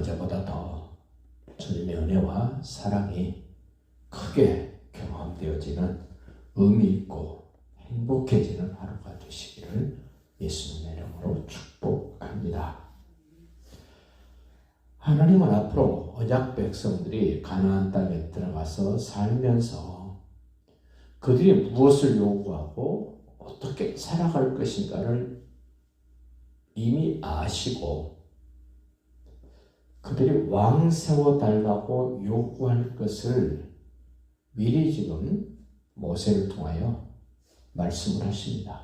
그제보다 더 주님의 은혜와 사랑이 크게 경험되어지는 의미 있고 행복해지는 하루가 되시기를 예수님의 이름으로 축복합니다. 하나님은 앞으로 언약 백성들이 가나안 땅에 들어가서 살면서 그들이 무엇을 요구하고 어떻게 살아갈 것인가를 이미 아시고 그들이 왕 세워달라고 요구할 것을 미리 지금 모세를 통하여 말씀을 하십니다.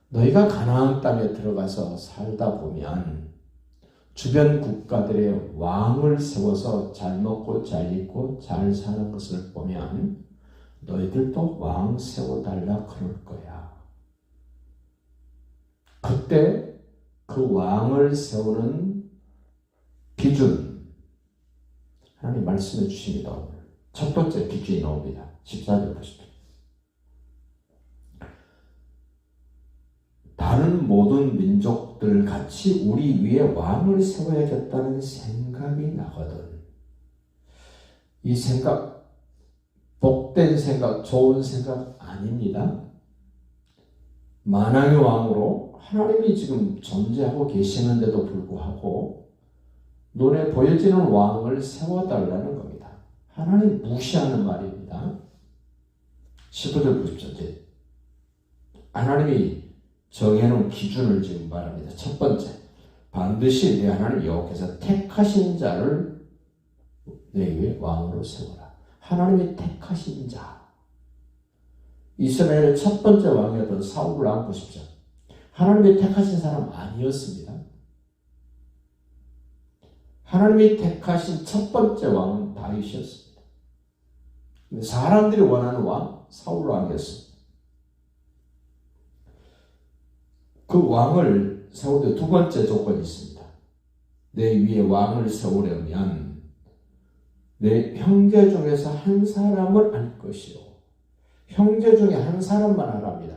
너희가 가나안 땅에 들어가서 살다 보면 주변 국가들의 왕을 세워서 잘 먹고 잘 입고 잘 사는 것을 보면 너희들도 왕 세워달라 그럴 거야. 그때 그 왕을 세우는 기준 하나님 말씀해 주십니다. 첫 번째 기준이 나옵니다. 14절 보십시오. 다른 모든 민족들 같이 우리 위에 왕을 세워야겠다는 생각이 나거든. 이 생각, 복된 생각, 좋은 생각 아닙니다. 만왕의 왕으로 하나님이 지금 존재하고 계시는데도 불구하고 눈에 보여지는 왕을 세워달라는 겁니다. 하나님 무시하는 말입니다. 15절 보십시오. 이제 하나님이 정해놓은 기준을 지금 말합니다. 첫 번째, 반드시 내 하나님 여호와께서 택하신 자를 내 위에 왕으로 세워라. 하나님이 택하신 자. 이스라엘의 첫 번째 왕이었던 사울을 한번 보십시오. 하나님이 택하신 사람 아니었습니다. 하나님이 택하신 첫 번째 왕은 다윗이었습니다. 근데 사람들이 원하는 왕, 사울 왕이었습니다. 그 왕을 세울 때 두 번째 조건이 있습니다. 내 위에 왕을 세우려면 내 형제 중에서 한 사람을 알 것이요. 형제 중에 한 사람만 하랍니다.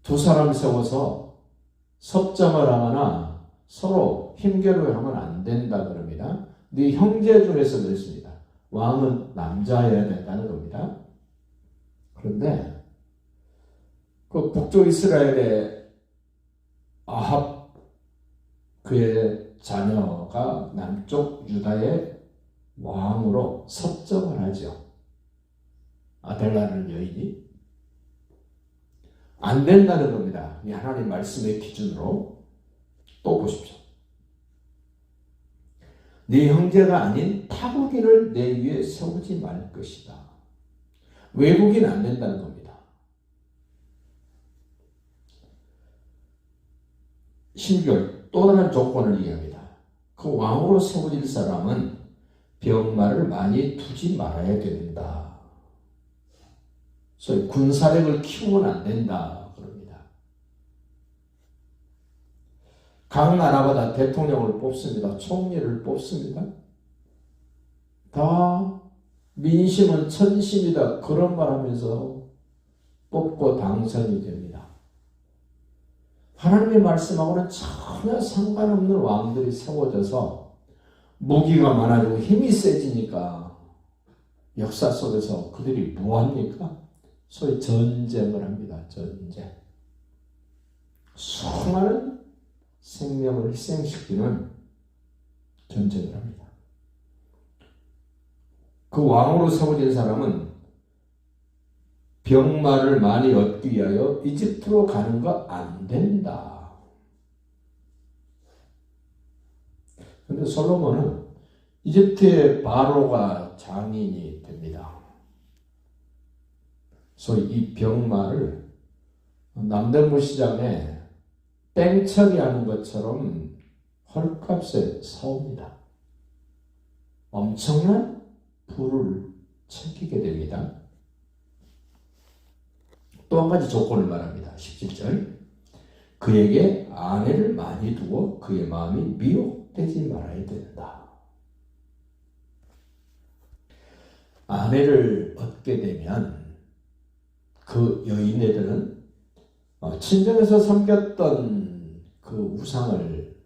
두 사람 세워서 섭정을 하거나 서로 힘겨루게 하면 안 된다 그럽니다. 네 형제 중에서 그랬습니다. 왕은 남자여야 된다는 겁니다. 그런데 그 북쪽 이스라엘의 아합 그의 자녀가 남쪽 유다의 왕으로 섭정을 하죠. 아델라는 여인이 안 된다는 겁니다. 이 하나님 말씀의 기준으로 또 보십시오. 네 형제가 아닌 타국인을 내 위에 세우지 말 것이다. 외국인 안 된다는 겁니다. 12절 또 다른 조건을 이해합니다. 그 왕으로 세워질 사람은 병마를 많이 두지 말아야 된다. 소위 군사력을 키우면 안 된다 그럽니다. 각 나라마다 대통령을 뽑습니다. 총리를 뽑습니다. 다 민심은 천심이다 그런 말 하면서 뽑고 당선이 됩니다. 하나님의 말씀하고는 전혀 상관없는 왕들이 세워져서 무기가 많아지고 힘이 세지니까 역사 속에서 그들이 뭐합니까? 소위 전쟁을 합니다. 전쟁. 수많은 생명을 희생시키는 전쟁을 합니다. 그 왕으로 세워진 사람은 병마를 많이 얻기 위하여 이집트로 가는 거 안 된다. 그런데 솔로몬은 이집트의 바로가 장인이 됩니다. 소위 이 병마를 남대문 시장에 땡처리 하는 것처럼 헐값에 사옵니다. 엄청난 부를 챙기게 됩니다. 또 한 가지 조건을 말합니다. 17절 그에게 아내를 많이 두고 그의 마음이 미혹되지 말아야 된다. 아내를 얻게 되면 그 여인네들은 친정에서 섬겼던 그 우상을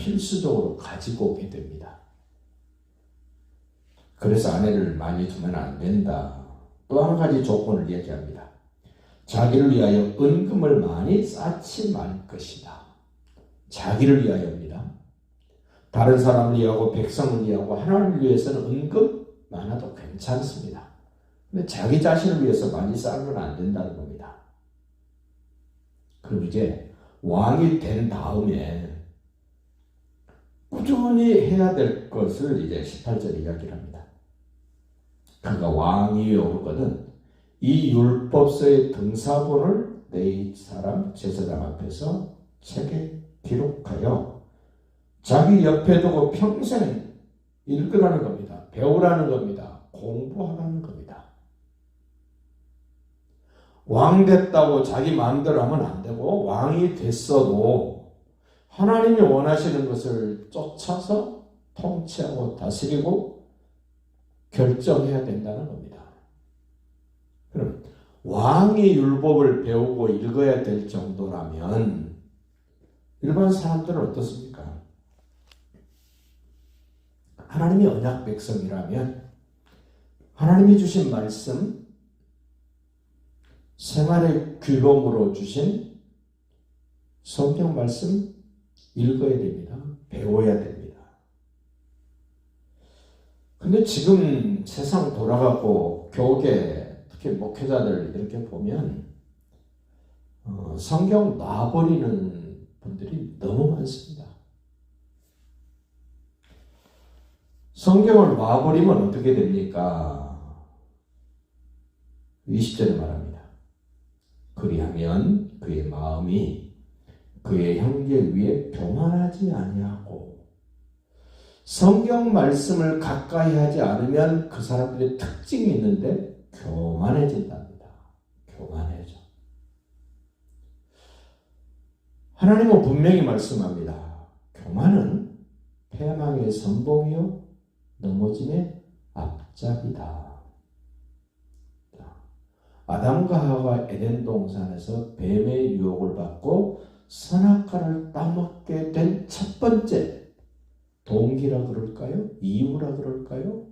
필수적으로 가지고 오게 됩니다. 그래서 아내를 많이 두면 안 된다. 또 한 가지 조건을 얘기합니다. 자기를 위하여 은금을 많이 쌓지 말 것이다. 자기를 위하여입니다. 다른 사람을 위하고 백성을 위하고 하나님을 위해서는 은금 많아도 괜찮습니다. 근데 자기 자신을 위해서 많이 쌓으면 안 된다는 겁니다. 그럼 이제 왕이 된 다음에 꾸준히 해야 될 것을 이제 18절에 이야기를 합니다. 그가 왕이 오르거든 이 율법서의 등사본을 내 사람 제사장 앞에서 책에 기록하여 자기 옆에 두고 평생 읽으라는 겁니다. 배우라는 겁니다. 공부하라는 겁니다. 왕 됐다고 자기 마음대로 하면 안 되고 왕이 됐어도 하나님이 원하시는 것을 쫓아서 통치하고 다스리고 결정해야 된다는 겁니다. 그럼 왕이 율법을 배우고 읽어야 될 정도라면 일반 사람들은 어떻습니까? 하나님이 언약 백성이라면 하나님이 주신 말씀, 생활의 규범으로 주신 성경 말씀 읽어야 됩니다. 배워야 됩니다. 근데 지금 세상 돌아가고 교계, 특히 목회자들 이렇게 보면 성경 놔버리는 분들이 너무 많습니다. 성경을 놔버리면 어떻게 됩니까? 20절에 말합니다. 그리하면 그의 마음이 그의 형제 위에 교만하지 아니하고 성경 말씀을 가까이 하지 않으면 그 사람들의 특징이 있는데 교만해진답니다. 교만해져. 하나님은 분명히 말씀합니다. 교만은 패망의 선봉이요 넘어짐의 앞잡이다. 아담과 하와가 에덴 동산에서 뱀의 유혹을 받고 선악과를 따먹게 된 첫 번째 동기라 그럴까요? 이유라 그럴까요?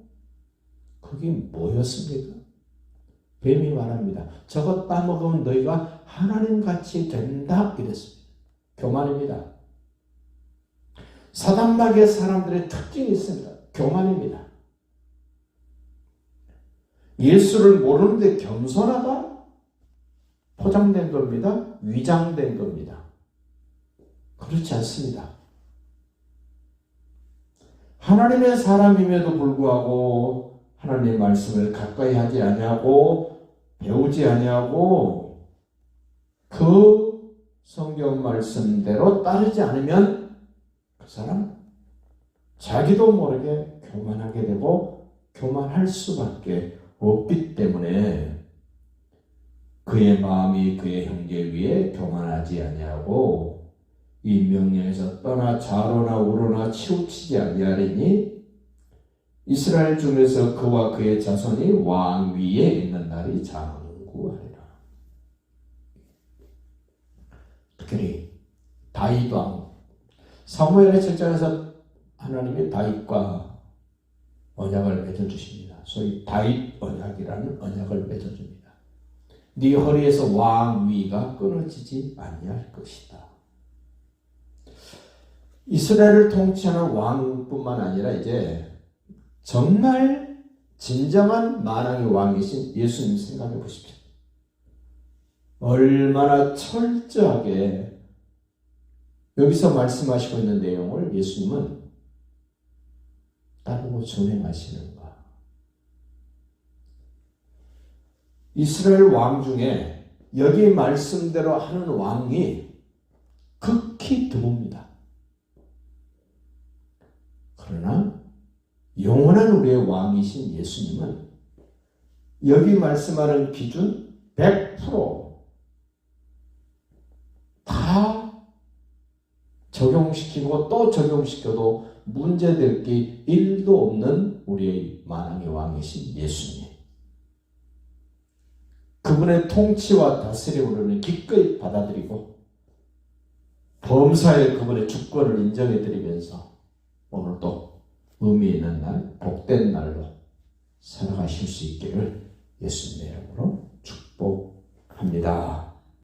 그게 뭐였습니까? 뱀이 말합니다. 저거 따먹으면 너희가 하나님같이 된다 이랬습니다. 교만입니다. 사단마귀의 사람들의 특징이 있습니다. 교만입니다. 예수를 모르는데 겸손하다? 포장된 겁니다. 위장된 겁니다. 그렇지 않습니다. 하나님의 사람임에도 불구하고 하나님의 말씀을 가까이 하지 아니하고 배우지 아니하고 그 성경 말씀대로 따르지 않으면 그 사람 자기도 모르게 교만하게 되고 교만할 수밖에 없기 때문에 그의 마음이 그의 형제 위에 교만하지 아니하고 이 명령에서 떠나 좌로나 우로나 치우치지 아니하리니 이스라엘 중에서 그와 그의 자손이 왕 위에 있는 날이 장구하리라. 특히 다윗 왕 사무엘의 7장에서 하나님이 다윗과 언약을 맺어주십니다. 소위 다윗 언약이라는 언약을 맺어줍니다. 네 허리에서 왕위가 끊어지지 아니할 것이다. 이스라엘을 통치하는 왕뿐만 아니라 이제 정말 진정한 만왕의 왕이신 예수님 생각해 보십시오. 얼마나 철저하게 여기서 말씀하시고 있는 내용을 예수님은 따르고 준행하시는가. 이스라엘 왕 중에 여기 말씀대로 하는 왕이 극히 드뭅니다. 그러나 영원한 우리의 왕이신 예수님은 여기 말씀하는 기준 100%다 적용시키고 또 적용시켜도 문제될 게 1도 없는 우리의 만왕의 왕이신 예수님. 그분의 통치와 다스림으로는 기꺼이 받아들이고 범사에 그분의 주권을 인정해 드리면서 오늘도 의미 있는 날, 복된 날로 살아가실 수 있기를 예수님의 이름으로 축복합니다.